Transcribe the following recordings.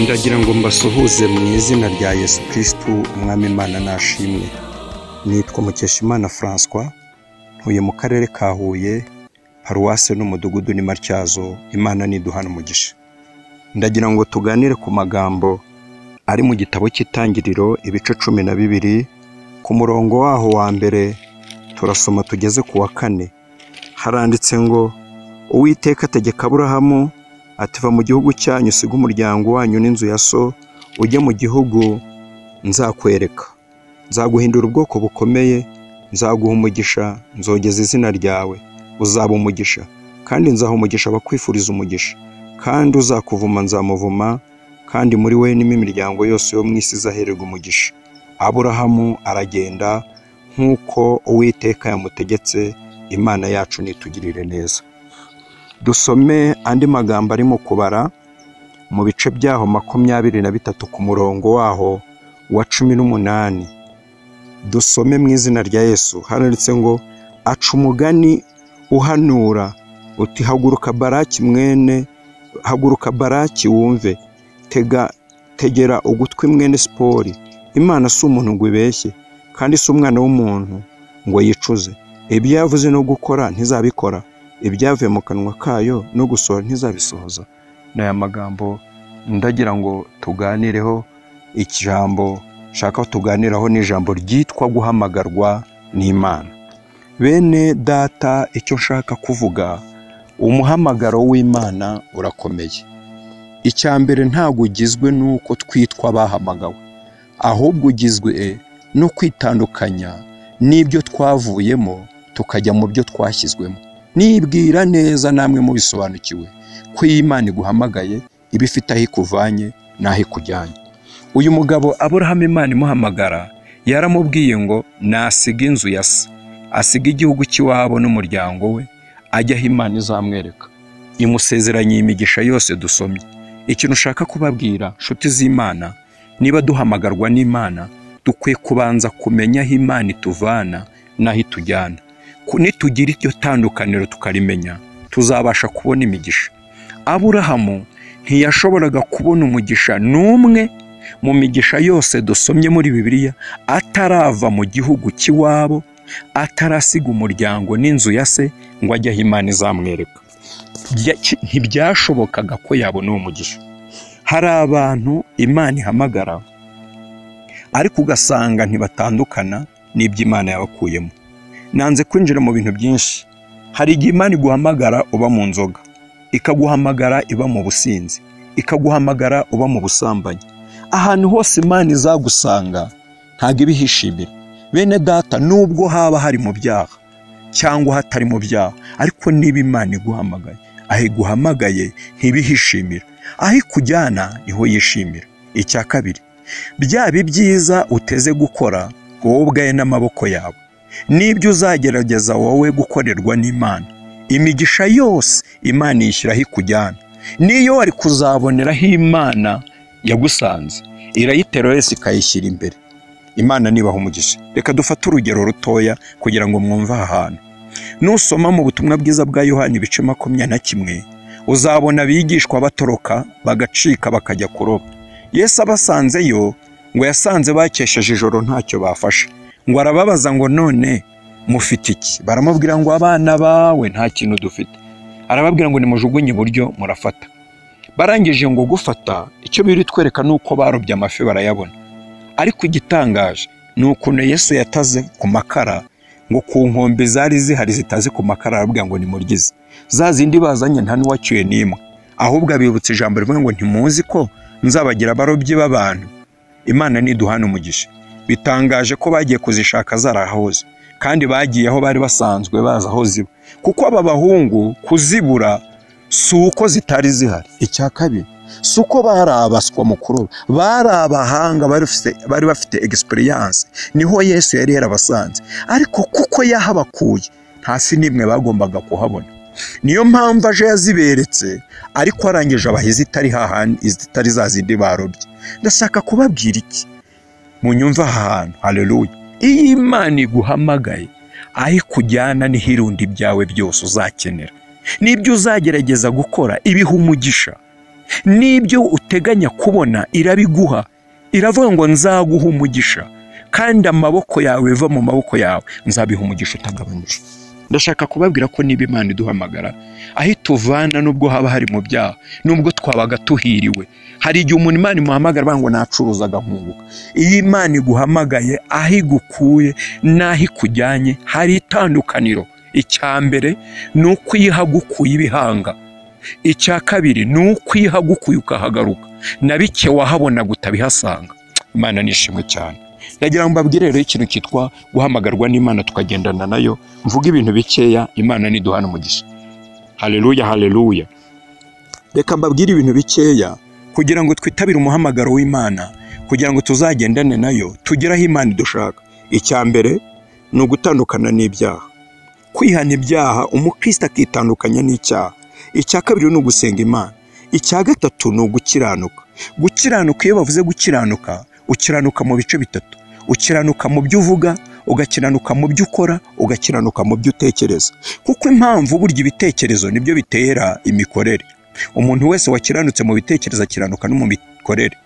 Ndagira ngo mbasuhuze mu izina rya Yesu Kristo umwami Imana nashimwe. Nitwa Mukeshimana François, ntuye mu karere ka Huye, Paruwase n'umudugudu ni Matyazo. Imana niduhana umugisha. Ndagira ngo tuganire ku magambo ari mu gitabo cy'Itangiriro ibice 12 ku murongo waho wa mbere turasoma tugeze ku wa 4. Haranditse ngo Uwiteka ategeka Aburahamu ati va mu gihugu cyanyu usiga umuryango wanyu n'inzu ya so ujye mu gihugu nzakwereka. Nzaguhindura ubwoko bukomeye, nzaguha umugisha, nzogeza izina ryawe, uzaba umugisha, kandi nzaha umugisha abakwifuriza umugisha, kandi uzakuvuma nzamuvuma, kandi muri we n'imo imiryango yose yo mu isi izahererwa umugisha. Aburahamu aragenda nk'uko Uwiteka yamutegetse. Imana yacu nitugirire neza. Dusome andi magambo ari mu kubara mu bice byaho 23 ku murongo waho wa 18. Dusome mu izina rya Yesu. Haranditse ngo aca umugani uhanura uti haguruka Baraki wumve, tegera ugutwi mwene Sipori. Imana si umuntu ngo ibeshye, kandi si umwana w'umuntu ngo yicuze. Ibyo yavuze no gukora ntizabikora, ibyavuye mu kanwa kayo no gusohora ntizabisohoza. N'aya magambo ndagira ngo tuganireho. Ijambo shaka tuganiraho ni ijambo ryitwa guhamagarwa n'Imana. Bene data, icyo nshaka kuvuga, umuhamagaro w'Imana urakomeye. Icyambere ntago ugizwe nuko twitwa bahamagawe, ahubwo ugizwe no kwitandukanya n'ibyo twavuyemo tukajya mu byo twashyizwemo. Nibwira neza namwe mubisobanukiwe ko Imana iguhamagaye ibifite aho ikuvanye naho ikujyanye. Uyu mugabo Aburahamu Imana imuhamagara yaramubwiye ngo nasiga inzu ya se, asiga igihugu cy'iwabo n'umuryango we, ajya aho Imana izamwereka. Imusezeranye imigisha yose dusomye. Ikintu ushaka kubabwira nshuti z'Imana, niba duhamagarwa n'Imana dukwiye kubanza kumenya aho Imana ituvana naho itujyana. Nitugira iryo tandukaniro tukarimenya, tuzabasha kubona imigisha. Aburahamu ntiyashoboraga kubona umugisha n'umwe mu migisha yose dusomye muri Bibiliya atarava mu gihugu cy'iwabo, atarasiga umuryango n'inzu ya se ngo ajye aho Imana izamwereka. Ntibyashobokaga ko yabona uwo mugisha. Hari abantu Imana ihamagara ariko ugasanga ntibatandukana n'ibyo Imana yabakuyemo. Nanze kwinjira mu bintu byinshi. Hari igihe Imana iguhamagara uba mu nzoga, ikaguhamagara iba mu businzi, ikaguhamagara uba mu busambanyi. Ahantu hose Imana izagusanga ntago ibihishimira. Bene data, nubwo haba hari mu byaha cyangwa hatari mu byaha, ariko niba Imana iguhamagaye, aho iguhamagaye ntibihishimira, aho ikujyana niho yishimira. Icya kabiri, byaba byiza uteze gukora wowe ubwawe n'amaboko yawe, n'ibyo uzagerageza wowe gukorerwa n'Imana, imigisha yose Imana yishyiraho ikujyana. Niyo wari kuzaboneraho Imana yagusanze, irayitera yose ikayishyira imbere. Imana nibaha umugisha. Reka dufate urugero rutoya kugira ngo mwumve aha hantu. Nusoma mu butumwa bwiza bwa Yohana ibice 21, uzabona abigishwa batoroka bagacika bakajya kuroba. Yesu abasanzeyo ngo yasanze bakesheje ijoro ntacyo bafashe. Ngo arababaza ngo none mufite iki? Baramubwira ngo abana bawe nta kintu dufite. Arababwira ngo nimujugunye iburyo murafata. Barangije ngo gufata, icyo biri twereka nuko barobye amafi barayabona. Ariko igitangaje nuko Yesu yataze ku makara, ngo ku nkombe zari zihari zitaze ku makara, arababwira ngo nimuryize. Za zindi bazanye nta n'uwacyuye n'imwe, ahubwo abibutse ijambo rivuga ngo ntimuzi ko nzabagira abarobyi b'abantu. Imana niduhana umugisha. Bitangaje ko bagiye kuzishaka zarahoze, kandi bagiye aho bari basanzwe baza aho ziba, kuko aba bahungu kuzibura si uko zitari zihari. Icya kabiri, si uko barabaswa mu kuroba, bari abahanga, bari bafite experience. Niho Yesu yari yarabasanze, ariko kuko yahabakuye nta si nimwe bagombaga kuhabona. Niyo mpamvu aje yaziberetse, ariko arangije abahizi itari hahandi, izitari za zindi barobye. Ndashaka kubabwira iki? Munyumva ahantu. Haleluya. Iyo Imana iguhamagaye, aho ikujyana niho irundi byawe byose uzakenera, n'ibyo uzagerageza gukora ibiha umugisha. n'ibyo uteganya kubona irabiguha, iravuga ngo nzaguha umugisha kandi amaboko yawe biva mu maboko yawe nzabiha umugisha utagabanije. Ndashaka kubabwira ko niba Imana iduhamagara aho ituvana nubwo haba hari mu byaha, nubwo twabaga tuhiriwe, hari igihe umuntu Imana imuhamagara banga ngo nacuruzaga nkunguka. Iyo Imana iguhamagaye aho igukuye n'aho ikujyanye hari itandukaniro. Icya mbere ni uko ihagukuye ibihanga, icya kabiri ni uko ihagukuye ukahagaruka, na bike wahabonaga utabihasanga. Imana nishimwe cyane. Ndagira ngo mbabwire rero ikintu cyitwa guhamagarwa n'Imana tukagendana nayo. Mvuga ibintu bikeya, Imana niduhana umugisha. Haleluya, haleluya. Reka mbabwire ibintu bikeya kugira ngo twitabire umuhamagaro w'Imana, kugira ngo tuzagendane nayo tugere aho Imana idushaka. Icya mbere ni ugutandukana n'ibyaha, kwihana ibyaha, umukristo akitandukanya n'icyaha. Icya kabiri ni ugusenga Imana. Icya gatatu ni ugukiranuka. Gukiranuka, iyo bavuze gukiranuka, ukiranuka mu bice bitatu. Ukiranuka mu byo uvuga, ugakiranuka mu byo ukora, ugakiranuka mu byo utekereza. Kuko impamvu burya ibitekerezo nibyo bitera imikorere. Umuntu wese wakiranutse mu bitekerezo akiranuka no mu mikorere.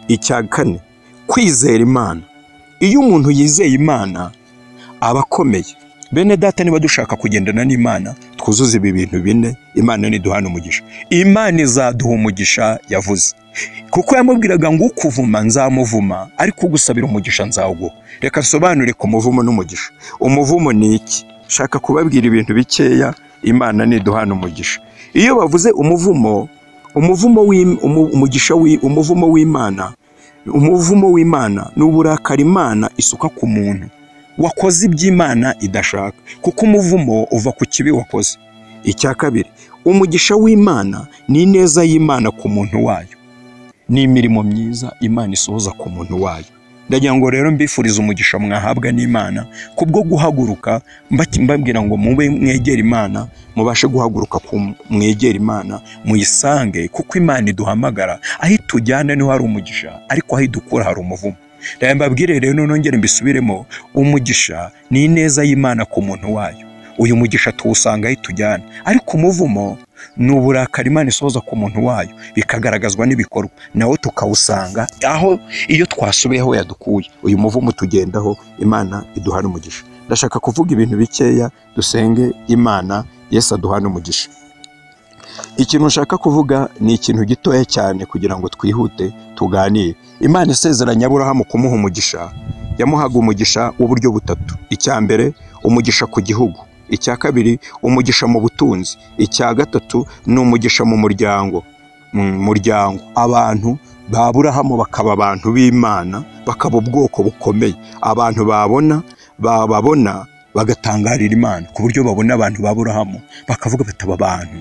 Icya kane, kwizera Imana. Iyo umuntu yizeye Imana aba akomeye. Bene data, niba dushaka kugendana n'Imana twuzuze ibi bintu bine, Imana niduhana umugisha. Imana izaduha umugisha yavuze, kuko yamubwiraga ngo ukuvuma nzamuvuma, ariko ugusabira umugisha nzawuguha. Reka nsobanure ku muvumo n'umugisha. Umuvumo ni iki? Shaka kubabwira ibintu bikeya, Imana niduhana umugisha. Iyo bavuze umuvumo, umuvumo w'Imana ni uburakari Imana isuka ku muntu wakoze iby'Imana idashaka, kuko umuvumo uva ku kibi wakoze. Icya kabiri, umugisha w'Imana ni ineza y'Imana ku muntu wayo, ni imirimo myiza Imana isohoza ku muntu wayo. Ndagira ngo rero mbifurize umugisha mwahabwa n'Imana kubwo guhaguruka, mbabwira ngo mube mwegera Imana, mubashe guhaguruka mwegera Imana, muyisange, kuko Imana iduhamagara aho itujyana niho hari umugisha, ariko aho idukura hari umuvumo. Ndagira mbabwire rero nongere mbisubiremo, umugisha ni ineza y'Imana ku muntu wayo. Uyu mugisha tuwusanga aho itujyana, ariko umuvumo ni uburakari Imana isohoza ku muntu wayo, bikagaragazwa n'ibikorwa, nawo tukawusanga aho iyo twasubiyeho yadukuye. Uyu muvumo tugendaho, Imana iduhana umugisha. Ndashaka kuvuga ibintu bikeya, dusenge Imana, Yesu aduhana umugisha. Ikintu nshaka kuvuga ni ikintu gitoya cyane kugira ngo twihute tuganire. Imana isezeranya Aburahamu kumuha umugisha, yamuhaga umugisha w'uburyo butatu. Icya mbere, umugisha ku gihugu. Icya kabiri, umugisha mu butunzi. Icya gatatu ni umugisha mu muryango. Abantu ba Aburahamu bakaba abantu b'Imana, bakaba ubwoko bukomeye. Abantu babona bagatangarira Imana, ku buryo babona abantu ba Aburahamu bakavuga bataba abantu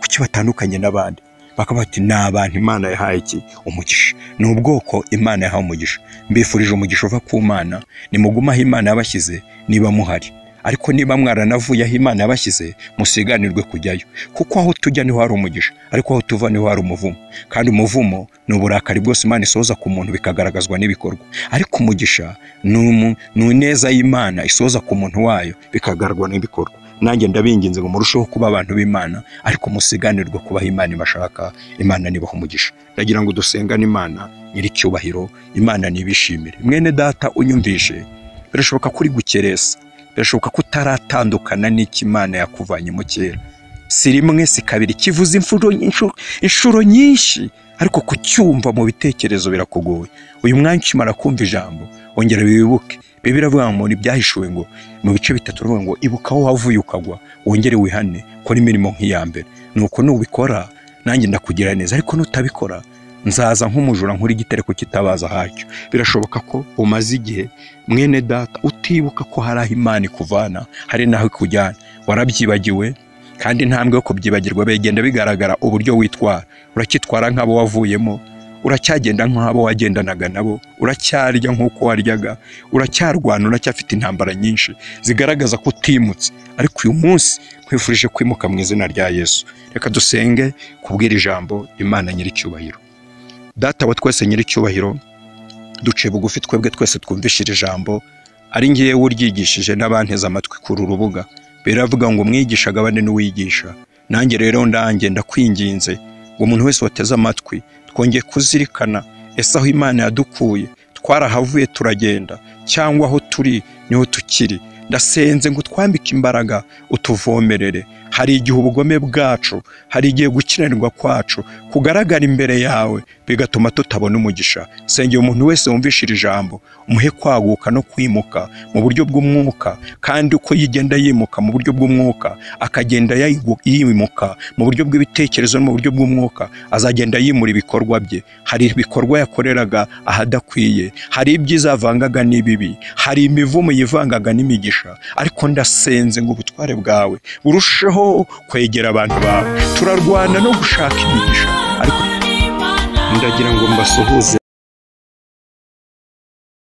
kuki batandukanye n'abandi, bakaba bati ni abantu Imana yahaye iki? Umugisha. Ni ubwoko Imana yahaye umugisha. Mbifurije umugisha uva ku Mana, nimuguma aho Imana yabashyize niba muhari, ariko niba mwaranavuye aho Imana yabashyize musiganirwe kujyayo, kuko aho tujya niho hari umugisha, ariko aho tuva niho hari umuvumo. Kandi umuvumo ni uburakari bwose Imana isohoza ku muntu, bikagaragazwa n'ibikorwa, ariko umugisha ni ineza y'Imana isohoza ku muntu wayo, bikagaragazwa n'ibikorwa. Nanjye ndabinginze ngo murusheho kuba abantu b'Imana, ariko musiganirwe kubaho Imana ibashaka. Imana nibaha umugisha. Ndagira ngo dusengane Imana nyiricyubahiro, Imana nibishimire. Mwene data unyumvishe, birashoboka kuri gukeresa, birashoboka ko utaratandukana n'iki Imana yakuvanyemo kera. Si rimwe si kabiri, kivuze inshuro nyinshi, ariko kucyumva mu bitekerezo birakugoye. Uyu mwanya ukimara kumva ijambo, ongera wibuke. Bibiliya iravuga ngo ibyahishuwe ngo mu bice bitatu, iravuga ngo ibuka aho wavuye ukagwa, wongere wihane, kora imirimo nk'iya mbere. Nuko nubikora nanjye ndakugira neza, ariko nutabikora nzaza nk'umujura nkuri igitereko kitabaza hacyo. Birashoboka ko umaze igihe mwene data utibuka ko hari aho Imana ikuvana, hari naho ikujyana, warabyibagiwe. Kandi intambwe yo kubyibagirwa begenda bigaragara uburyo witwara. Urakitwara nk'abo wavuyemo, uracyagenda nk'abo wagendanaga nabo, uracyarya nk'uko waryaga, uracyarwana, uracyafite intambara nyinshi zigaragaza ko utimutse. Ariko uyu munsi nkwifurije kwimuka mu izina rya Yesu. Reka dusenge kubwira ijambo Imana nyiricyubahiro. Data wa twese nyiricyubahiro, duce bugufi twebwe twese twumvishije ijambo, ari ngiye uryigishije n'abanteze amatwi kuri rubuga. Biravuga ngo umwigisha agabane n'uwigisha. Nanjye rero ndanjye ndakwinginze ngo umuntu wese wateze amatwi twongeye kuzirikana ese aho Imana yadukuye twarahavuye turagenda cyangwa aho turi niho tukiri. Ndasenze ngo twambike imbaraga utuvomerere. Hari igihe ubugome bwacu, hari igihe gukiranirwa kwacu kugaragara imbere yawe bigatuma tutabona umugisha. Sengera umuntu wese wumvishira ijambo umuhe kwaguka no kwimuka mu buryo bw'umwuka, kandi uko yigenda yimuka mu buryo bw'umwuka akagenda yimuka mu buryo bw'ibitekerezo no mu buryo bw'umwuka, azagenda yimura ibikorwa bye. Hari ibikorwa yakoreraga ahadakwiye, hari ibyiza avangaga n'ibibi, hari imivumo yivangaga n'imigisha. Ariko ndasenze ngo ubutware bwawe burusheho kwegera abantu bawe. Turarwana no gushaka imigisha, ariko ndagira ngo mbasuhuze.